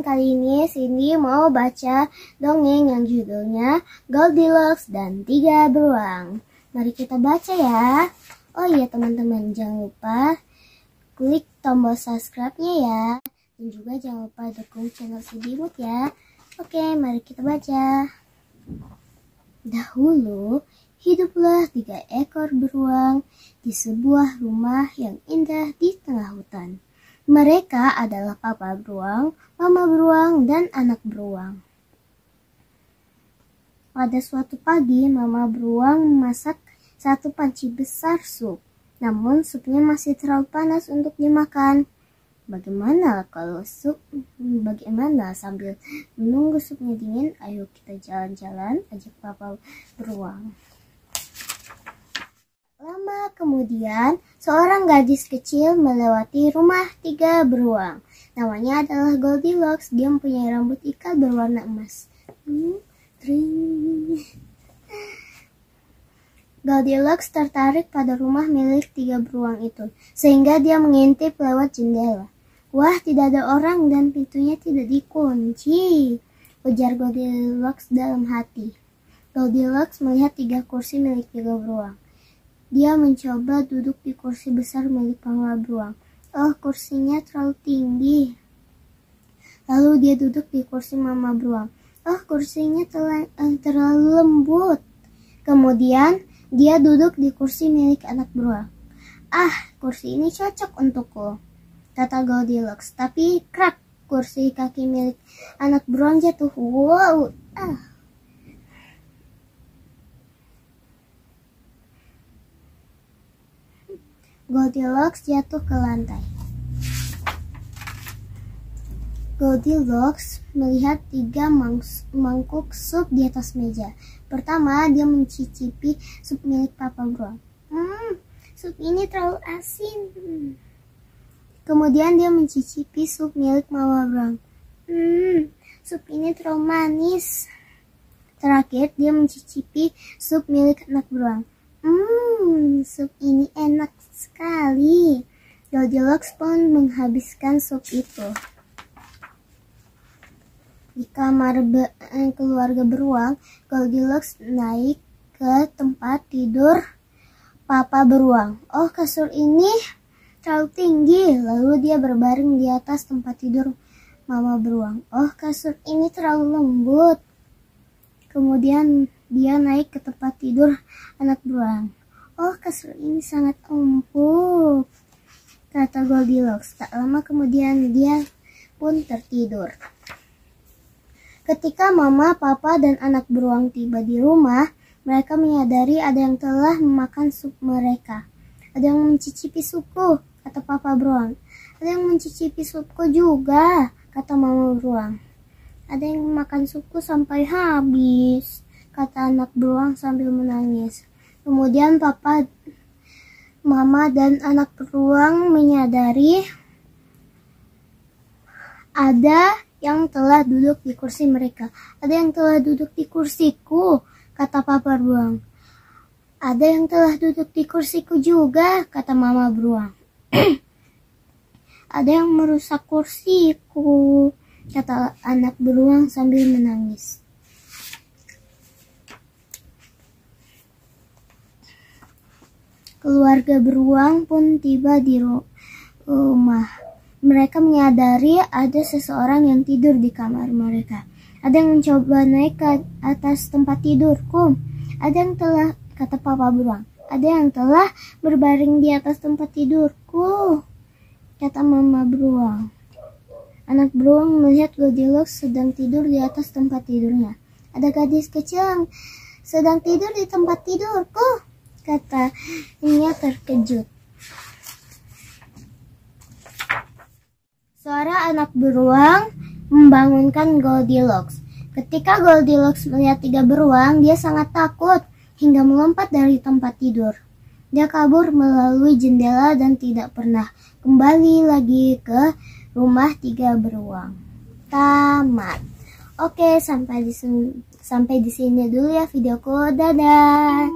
teman-teman, kali ini Cindy mau baca dongeng yang judulnya Goldilocks dan 3 Beruang. Mari kita baca ya. Oh iya teman-teman, jangan lupa klik tombol subscribe-nya ya. Dan juga jangan lupa dukung channel Cindy Mood ya. Oke, mari kita baca. Dahulu, hiduplah 3 ekor beruang di sebuah rumah yang indah di tengah hutan. Mereka adalah papa beruang, mama beruang, dan anak beruang. Pada suatu pagi, mama beruang memasak satu panci besar sup. Namun supnya masih terlalu panas untuk dimakan. Bagaimana sambil menunggu supnya dingin, ayo kita jalan-jalan, ajak papa beruang. Lama kemudian, seorang gadis kecil melewati rumah 3 beruang. Namanya adalah Goldilocks. Dia mempunyai rambut ikal berwarna emas. Goldilocks tertarik pada rumah milik 3 beruang itu, sehingga dia mengintip lewat jendela. Wah, tidak ada orang dan pintunya tidak dikunci, ujar Goldilocks dalam hati. Goldilocks melihat 3 kursi milik 3 beruang. Dia mencoba duduk di kursi besar milik mama beruang. Oh, kursinya terlalu tinggi. Lalu dia duduk di kursi mama beruang. Oh, kursinya terlalu lembut. Kemudian dia duduk di kursi milik anak beruang. Ah, kursi ini cocok untukku, kata Goldilocks. Tapi krak, kursi kaki milik anak beruang jatuh. Wow, Goldilocks jatuh ke lantai. Goldilocks melihat 3 mangkuk sup di atas meja. Pertama, dia mencicipi sup milik papa beruang. Sup ini terlalu asin. Kemudian dia mencicipi sup milik mama beruang. Sup ini terlalu manis. Terakhir, dia mencicipi sup milik anak beruang. Sup ini enak sekali. Goldilocks pun menghabiskan sup itu. Di kamar keluarga beruang, Goldilocks naik ke tempat tidur papa beruang. Oh, kasur ini terlalu tinggi. Lalu dia berbaring di atas tempat tidur mama beruang. Oh, kasur ini terlalu lembut. Kemudian dia naik ke tempat tidur anak beruang. Oh, kasur ini sangat empuk, kata Goldilocks. Tak lama kemudian dia pun tertidur. Ketika mama, papa, dan anak beruang tiba di rumah, mereka menyadari ada yang telah memakan sup mereka. Ada yang mencicipi supku, kata papa beruang. Ada yang mencicipi supku juga, kata mama beruang. Ada yang makan supku sampai habis, kata anak beruang sambil menangis. Kemudian papa, mama, dan anak beruang menyadari ada yang telah duduk di kursi mereka. Ada yang telah duduk di kursiku, kata papa beruang. Ada yang telah duduk di kursiku juga, kata mama beruang. Ada yang merusak kursiku, kata anak beruang sambil menangis. Keluarga beruang pun tiba di rumah. Mereka menyadari ada seseorang yang tidur di kamar mereka. Ada yang mencoba naik ke atas tempat tidurku. Ada yang telah, kata papa beruang. Ada yang telah berbaring di atas tempat tidurku, kata mama beruang. Anak beruang melihat Goldilocks sedang tidur di atas tempat tidurnya. Ada gadis kecil yang sedang tidur di tempat tidurku, katanya terkejut. Suara anak beruang membangunkan Goldilocks. Ketika Goldilocks melihat 3 beruang, dia sangat takut hingga melompat dari tempat tidur. Dia kabur melalui jendela dan tidak pernah kembali lagi ke rumah 3 beruang. Tamat. Oke, sampai di sini dulu ya videoku. Dadah.